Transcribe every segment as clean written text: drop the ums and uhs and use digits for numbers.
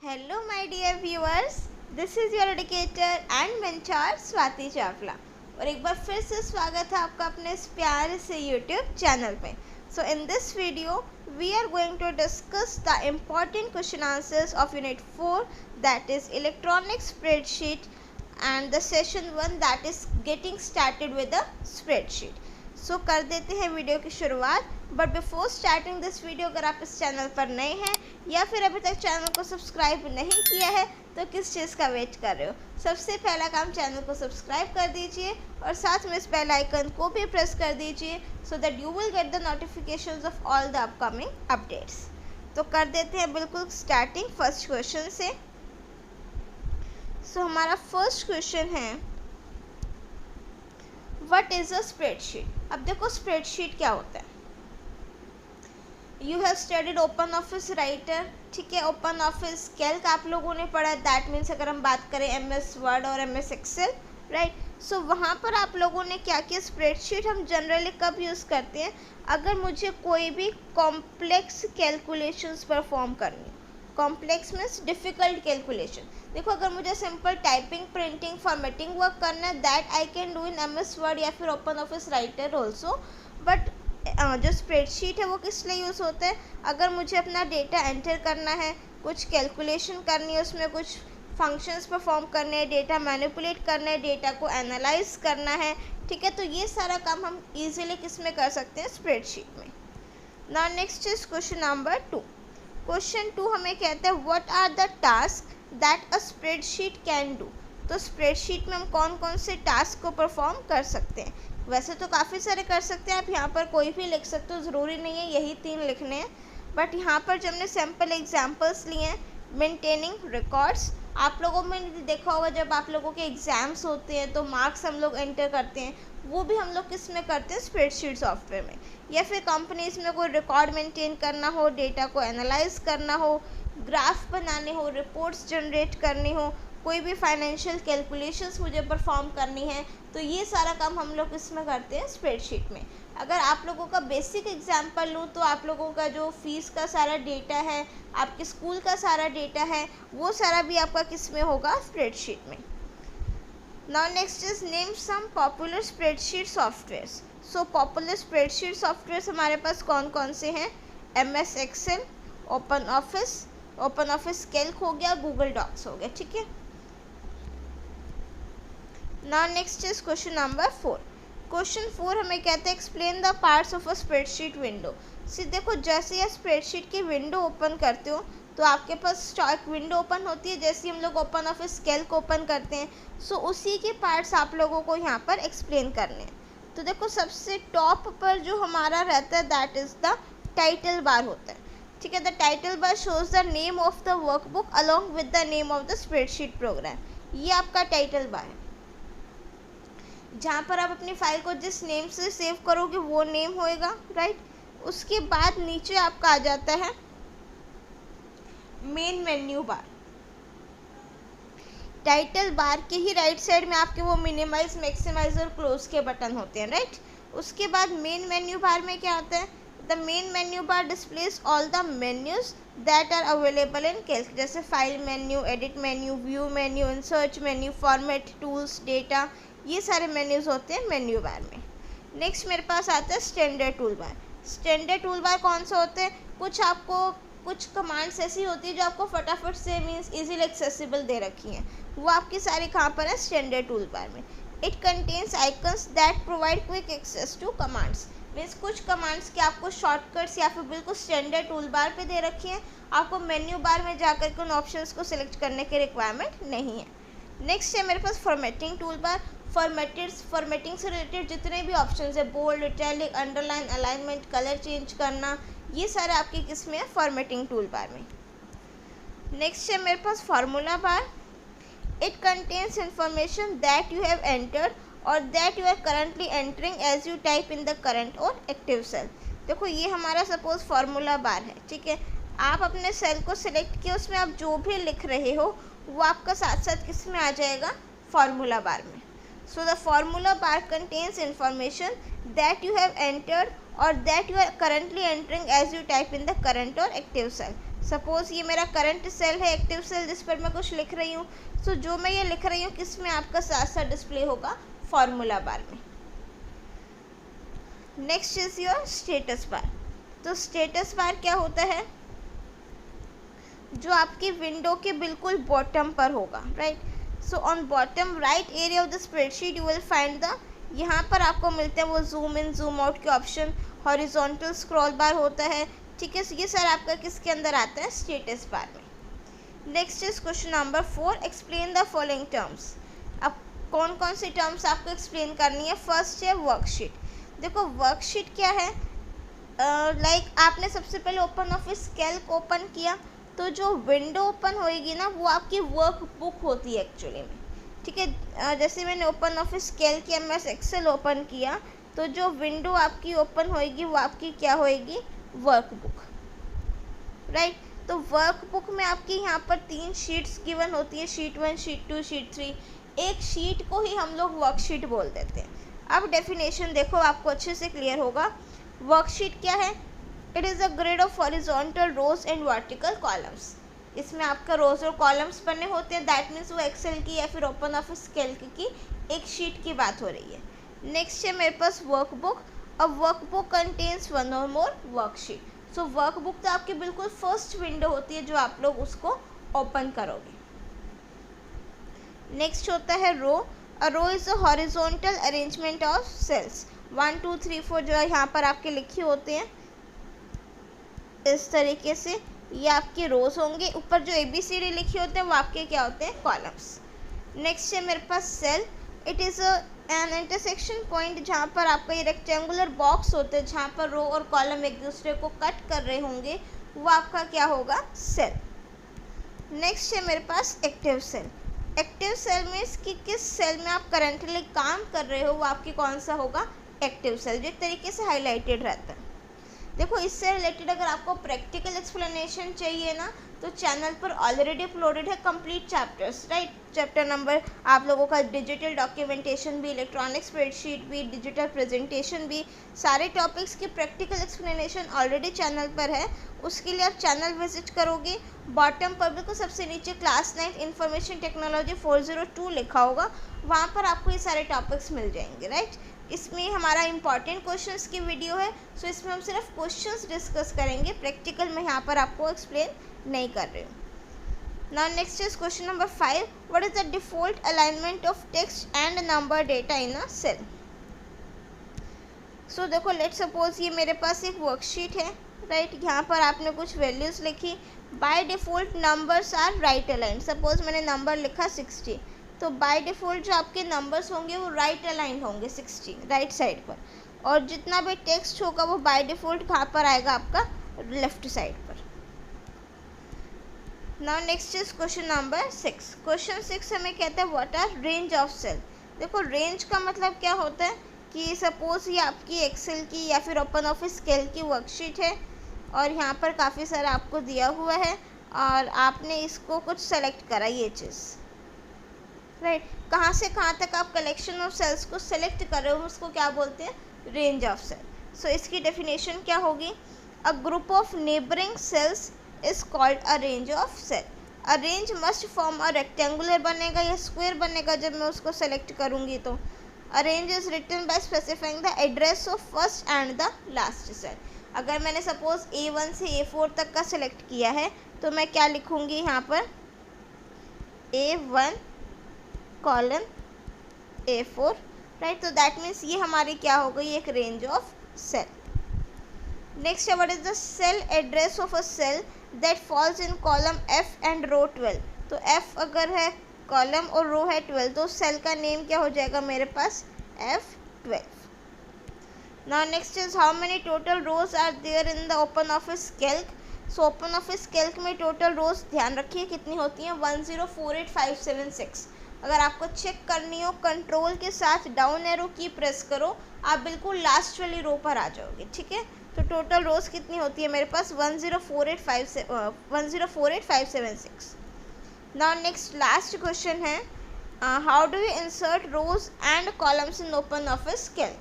Hello my dear viewers, this is your educator and mentor Swati Chawla और एक बार फिर से स्वागत है आपका अपने इस प्यारे से YouTube चैनल पे। So in this video we are going to discuss the important question answers of unit 4, that is electronic spreadsheet, and the session 1, that is getting started with the spreadsheet. सो कर देते हैं video की शुरुआत। But before starting this video, अगर आप इस channel पर नए हैं या फिर अभी तक चैनल को सब्सक्राइब नहीं किया है तो किस चीज़ का वेट कर रहे हो। सबसे पहला काम, चैनल को सब्सक्राइब कर दीजिए और साथ में इस बेल आइकन को भी प्रेस कर दीजिए so that you will get the notifications of all the upcoming updates. तो कर देते हैं बिल्कुल स्टार्टिंग फर्स्ट क्वेश्चन से। सो हमारा फर्स्ट क्वेश्चन है, व्हाट इज़ अ स्प्रेडशीट। अब देखो स्प्रेडशीट क्या होता है। You have studied open office writer, ठीक है। ओपन ऑफिस कैल्क आप लोगों ने पढ़ा, दैट मीन्स अगर हम बात करें MS वर्ड और MS एक्सेल, राइट। सो वहाँ पर आप लोगों ने क्या किया, स्प्रेडशीट हम जनरली कब यूज़ करते हैं, अगर मुझे कोई भी कॉम्प्लेक्स कैलकुलेशंस परफॉर्म करनी। Complex means difficult calculation. देखो अगर मुझे simple typing, printing, formatting work करना है, that I can do in MS word या फिर open office writer also. But जो स्प्रेडशीट है वो किस लिए यूज़ होता है, अगर मुझे अपना डेटा एंटर करना है, कुछ कैलकुलेशन करनी है, उसमें कुछ फंक्शंस परफॉर्म करने हैं, डेटा मैनिपुलेट करना है, डेटा को एनालाइज करना है, ठीक है। तो ये सारा काम हम इजीली किस में कर सकते हैं, स्प्रेडशीट में। Now next is question number 2। Question 2 हमें कहते हैं, what are the task that a spreadsheet can do. तो स्प्रेडशीट में हम कौन कौन से टास्क को परफॉर्म कर सकते हैं। वैसे तो काफ़ी सारे कर सकते हैं, आप यहाँ पर कोई भी लिख सकते हो, ज़रूरी नहीं है यही 3 लिखने हैं। बट यहाँ पर जब हमने सैम्पल एग्जाम्पल्स लिए हैं, मेंटेनिंग रिकॉर्ड्स, आप लोगों में देखा होगा जब आप लोगों के एग्ज़ाम्स होते हैं तो मार्क्स हम लोग एंटर करते हैं, वो भी हम लोग किस में करते हैं, स्प्रेडशीट सॉफ्टवेयर में। या फिर कंपनीज में कोई रिकॉर्ड मेंटेन करना हो, डेटा को एनालाइज करना हो, ग्राफ बनाने हो, रिपोर्ट्स जनरेट करनी हो, कोई भी फाइनेंशियल कैलकुलेशंस मुझे परफॉर्म करनी है, तो ये सारा काम हम लोग इसमें करते हैं, स्प्रेडशीट में। अगर आप लोगों का बेसिक एग्जांपल लूँ तो आप लोगों का जो फीस का सारा डेटा है, आपके स्कूल का सारा डेटा है, वो सारा भी आपका किस में होगा, स्प्रेडशीट में। Now next is name some popular spreadsheet softwares. So popular spreadsheet softwares हमारे पास कौन कौन से हैं, MS Excel, Open office Calc हो गया, गूगल डॉक्स हो गया, ठीक है। Now next is question number 4। Question 4 हमें कहते हैं, explain the parts of a spreadsheet window. See देखो जैसे ये स्प्रेडशीट की विंडो ओपन करते हो तो आपके पास स्टॉक विंडो ओपन होती है, जैसे हम लोग ओपन ऑफिस कैल्क ओपन करते हैं। सो उसी के पार्ट्स आप लोगों को यहाँ पर एक्सप्लेन करने हैं। तो देखो सबसे टॉप पर जो हमारा रहता है, that is the title bar होता है, ठीक है। The title bar shows the name of the workbook along with the name of the spreadsheet programme. ये आपका टाइटल बार है, जहाँ पर आप अपनी फाइल को जिस नेम से सेव करोगे वो नेम होएगा, राइट। उसके बाद नीचे आपका आ जाता है मेन मेन्यू बार। टाइटल बार के ही राइट साइड में आपके वो मिनिमाइज, मैक्सिमाइज और क्लोज के बटन होते हैं, राइट। उसके बाद मेन मेन्यू बार में क्या आता है, the main menu bar displays all the menus that are available in Calc, जैसे file menu, edit menu, view menu, insert menu, format, tools, data, ये सारे मेन्यूज़ होते हैं मेन्यू बार में। नेक्स्ट मेरे पास आता है स्टैंडर्ड टूल बार। स्टैंडर्ड टूल बार कौन सा होते हैं, कुछ कमांड्स ऐसी होती है जो आपको फटाफट से मीन्स इजीली एक्सेसिबल दे रखी हैं, वो आपकी सारी कहाँ पर है, स्टैंडर्ड टूल बार में। It contains icons that provide quick access to commands, means कुछ कमांड्स के आपको शॉर्टकट्स या फिर बिल्कुल स्टैंडर्ड टूल बार पे दे रखी हैं, आपको मेन्यू बार में जाकर के उन ऑप्शंस को सिलेक्ट करने की रिक्वायरमेंट नहीं है। नेक्स्ट है मेरे पास फॉर्मेटिंग टूल बार। फॉर्मेटिंग से रिलेटेड जितने भी ऑप्शंस है, bold, italic, underline, alignment, colour change करना, ये सारे आपके किस में है, फॉर्मेटिंग टूल बार में। नेक्स्ट है मेरे पास formula bar. It contains information that you have entered और that you are currently entering as you type in the current और एक्टिव सेल। देखो ये हमारा सपोज फार्मूला बार है, ठीक है। आप अपने सेल को सिलेक्ट किया, उसमें आप जो भी लिख रहे हो वो आपका साथ साथ किस में आ जाएगा, फार्मूला बार में। So the formula bar contains information that you have entered or that you are currently entering as you type in the current or active cell. Suppose ये मेरा करंट सेल है, एक्टिव सेल, जिस पर मैं कुछ लिख रही हूँ, तो जो मैं ये लिख रही हूँ किस में आपका साथ साथ डिस्प्ले होगा, फॉर्मूला बार में। Next is your status bar. तो स्टेटस बार क्या होता है, जो आपकी विंडो के बिल्कुल बॉटम पर होगा, right. So on bottom right area of the spreadsheet you will find the, यहाँ पर आपको मिलते हैं वो जूम इन जूम आउट के ऑप्शन, हॉरिजॉन्टल स्क्रॉल बार होता है, ठीक है। ये सर आपका किसके अंदर आता है, स्टेटस बार में। Next is question number 4, explain the following terms. अब कौन कौन सी टर्म्स आपको एक्सप्लेन करनी है। फर्स्ट है वर्कशीट। देखो वर्कशीट क्या है, लाइक आपने सबसे पहले ओपन ऑफिस कैल्क ओपन किया, तो जो विंडो ओपन होएगी ना वो आपकी वर्क बुक होती है एक्चुअली में, ठीक है। जैसे मैंने ओपन ऑफिस कैल्क या एमएस एक्सेल ओपन किया, तो जो विंडो आपकी ओपन होएगी वो आपकी क्या होएगी, वर्क बुक, राइट। तो वर्क बुक में आपकी यहाँ पर 3 शीट्स गिवन होती है, शीट 1, शीट 2, शीट 3। एक शीट को ही हम लोग वर्कशीट बोल देते हैं। अब डेफिनेशन देखो, आपको अच्छे से क्लियर होगा। वर्कशीट क्या है, it is a grid of horizontal rows and vertical columns. इसमें आपका रोज और कॉलम्स बने होते हैं, दैट मीन्स वो एक्सेल की या फिर ओपन ऑफिस कैल्क की एक शीट की बात हो रही है। नेक्स्ट है मेरे पास वर्कबुक। अब वर्कबुक कंटेन्स 1 और मोर वर्कशीट। सो वर्कबुक तो आपकी बिल्कुल फर्स्ट विंडो होती है जो आप लोग उसको ओपन करोगे। नेक्स्ट होता है row. A row is a horizontal arrangement of cells. 1 2 3 4 जो है यहाँ पर आपके लिखे होते हैं इस तरीके से, ये आपके रोज होंगे। ऊपर जो ABCD लिखे होते हैं वो आपके क्या होते हैं, कॉलम्स। नेक्स्ट है मेरे पास cell. It is an intersection point, जहाँ पर आपका ये रेक्टेंगुलर बॉक्स होते हैं जहाँ पर रो और कॉलम एक दूसरे को कट कर रहे होंगे, वो आपका क्या होगा, सेल। नेक्स्ट है मेरे पास एक्टिव सेल। एक्टिव सेल में इसकी किस सेल में आप करंटली काम कर रहे हो वो आपकी कौन सा होगा, एक्टिव सेल, जो एक तरीके से हाईलाइटेड रहता है। देखो इससे रिलेटेड अगर आपको प्रैक्टिकल एक्सप्लेनेशन चाहिए ना, तो चैनल पर ऑलरेडी अपलोडेड है complete chapters, right. Chapter number आप लोगों का डिजिटल डॉक्यूमेंटेशन भी, इलेक्ट्रॉनिक स्प्रेडशीट भी, डिजिटल प्रेजेंटेशन भी, सारे टॉपिक्स की प्रैक्टिकल एक्सप्लेनेशन ऑलरेडी चैनल पर है। उसके लिए आप चैनल विजिट करोगे, बॉटम पर बिल्कुल सबसे नीचे क्लास 9 इंफॉर्मेशन टेक्नोलॉजी 402 लिखा होगा, वहाँ पर आपको ये सारे टॉपिक्स मिल जाएंगे, राइट। इसमें हमारा इंपॉर्टेंट क्वेश्चंस की वीडियो है, सो इसमें हम सिर्फ क्वेश्चंस डिस्कस करेंगे, प्रैक्टिकल में यहाँ पर आपको एक्सप्लेन नहीं कर रही हूँ। Now next is question number 5, what is the default alignment of text and number data in a cell. So देखो लेट सपोज ये मेरे पास एक वर्कशीट है, राइट। यहाँ पर आपने कुछ वैल्यूज़ लिखी, by default numbers are right align. Suppose मैंने नंबर लिखा 60, तो बाय डिफ़ॉल्ट जो आपके नंबर्स होंगे वो राइट अलाइन होंगे 60 राइट साइड पर, और जितना भी टेक्स्ट होगा वो बाय डिफ़ॉल्ट कहाँ पर आएगा, आपका लेफ्ट साइड पर। Now next is question number 6। Question 6 हमें कहता है what are range of cell. देखो रेंज का मतलब क्या होता है कि सपोज ये आपकी एक्सेल की या फिर ओपन ऑफिस कैल्क की वर्कशीट है, और यहाँ पर काफ़ी सारा आपको दिया हुआ है और आपने इसको कुछ सेलेक्ट करा, ये चीज़, राइट। कहाँ से कहाँ तक आप कलेक्शन ऑफ सेल्स को सेलेक्ट कर रहे हो उसको क्या बोलते हैं, रेंज ऑफ सेल। सो इसकी डेफिनेशन क्या होगी, a group of neighbouring cells is called a range of cell. A range must form a rectangular बनेगा या स्क्वायर बनेगा जब मैं उसको सेलेक्ट करूँगी तो। A range is written by specifying the address of first and the last cell. अगर मैंने सपोज A1 से A4 तक का सिलेक्ट किया है तो मैं क्या लिखूँगी यहाँ पर, A1 कॉलन A4, राइट। तो दैट मीन्स ये हमारी क्या हो गई, एक रेंज ऑफ सेल। नेक्स्ट है what is the cell address of a cell that falls in column F and row 12। तो F अगर है कॉलम और रो है 12, तो सेल का नेम क्या हो जाएगा मेरे पास, F12। Now next is how many total rows are there in the open office Calc. So open office calc में टोटल रोज ध्यान रखिए कितनी होती हैं, 1048576। अगर आपको चेक करनी हो कंट्रोल के साथ डाउन एरो की प्रेस करो, आप बिल्कुल लास्ट वाली रो पर आ जाओगे, ठीक है। तो टोटल रोज कितनी होती है मेरे पास, 1048576। नाउ नेक्स्ट लास्ट क्वेश्चन है, how do you insert rows and columns in open office Calc.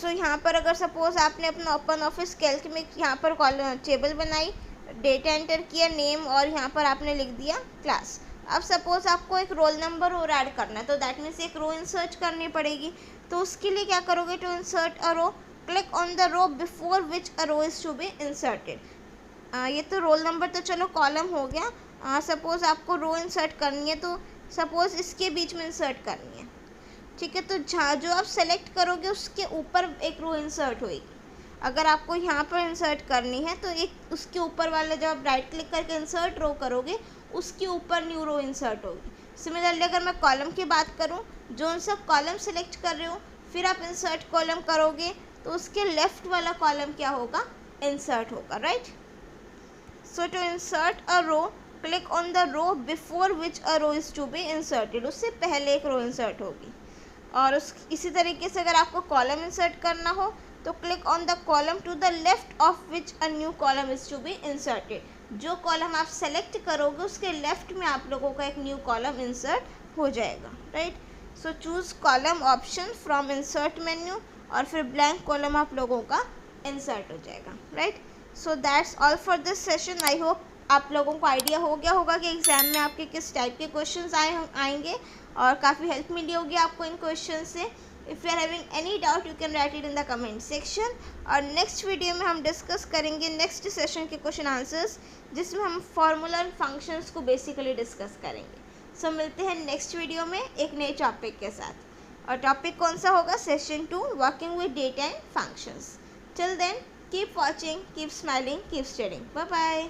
So यहाँ पर अगर सपोज आपने अपना ओपन ऑफिस कैल्क में यहाँ पर टेबल बनाई, डेटा एंटर किया, नेम, और यहाँ पर आपने लिख दिया क्लास। अब सपोज आपको एक रोल नंबर और ऐड करना है, तो दैट मीन्स एक रो इंसर्ट करनी पड़ेगी। तो उसके लिए क्या करोगे, to insert a row click on the row before which a row is to be inserted. ये तो रोल नंबर तो चलो कॉलम हो गया। सपोज आपको रो इंसर्ट करनी है, तो सपोज इसके बीच में इंसर्ट करनी है, ठीक है। तो जहाँ जो आप सेलेक्ट करोगे उसके ऊपर एक रो इंसर्ट होगी। अगर आपको यहाँ पर इंसर्ट करनी है तो एक उसके ऊपर वाला, जब आप राइट क्लिक करके इंसर्ट रो करोगे उसके ऊपर न्यू रो इंसर्ट होगी। सिमिलरली अगर मैं कॉलम की बात करूँ, जो सा कॉलम सेलेक्ट कर रहे हो, फिर आप इंसर्ट कॉलम करोगे तो उसके लेफ्ट वाला कॉलम क्या होगा, इंसर्ट होगा, right. So to insert a row click on the row before which a row is to be inserted, उससे पहले एक रो इंसर्ट होगी। और इसी तरीके से अगर आपको कॉलम इंसर्ट करना हो तो click on the column to the left of which a new column is to be inserted. जो कॉलम आप सेलेक्ट करोगे उसके लेफ्ट में आप लोगों का एक न्यू कॉलम इंसर्ट हो जाएगा, right. So choose column option from insert menu, और फिर ब्लैंक कॉलम आप लोगों का इंसर्ट हो जाएगा, right. So that's all for this session. I hope आप लोगों को आइडिया हो गया होगा कि एग्ज़ाम में आपके किस टाइप के क्वेश्चंस आएंगे, और काफ़ी हेल्प मिली होगी आपको इन क्वेश्चन से। If you are having any doubt you can write it in the comment section. और नेक्स्ट वीडियो में हम डिस्कस करेंगे नेक्स्ट सेशन के क्वेश्चन आंसर्स, जिसमें हम फार्मूला एंड फंक्शंस को बेसिकली डिस्कस करेंगे। सो मिलते हैं नेक्स्ट वीडियो में एक नए टॉपिक के साथ। और टॉपिक कौन सा होगा, session 2, working with data and functions. Till then keep watching, keep smiling, keep studying. Bye bye.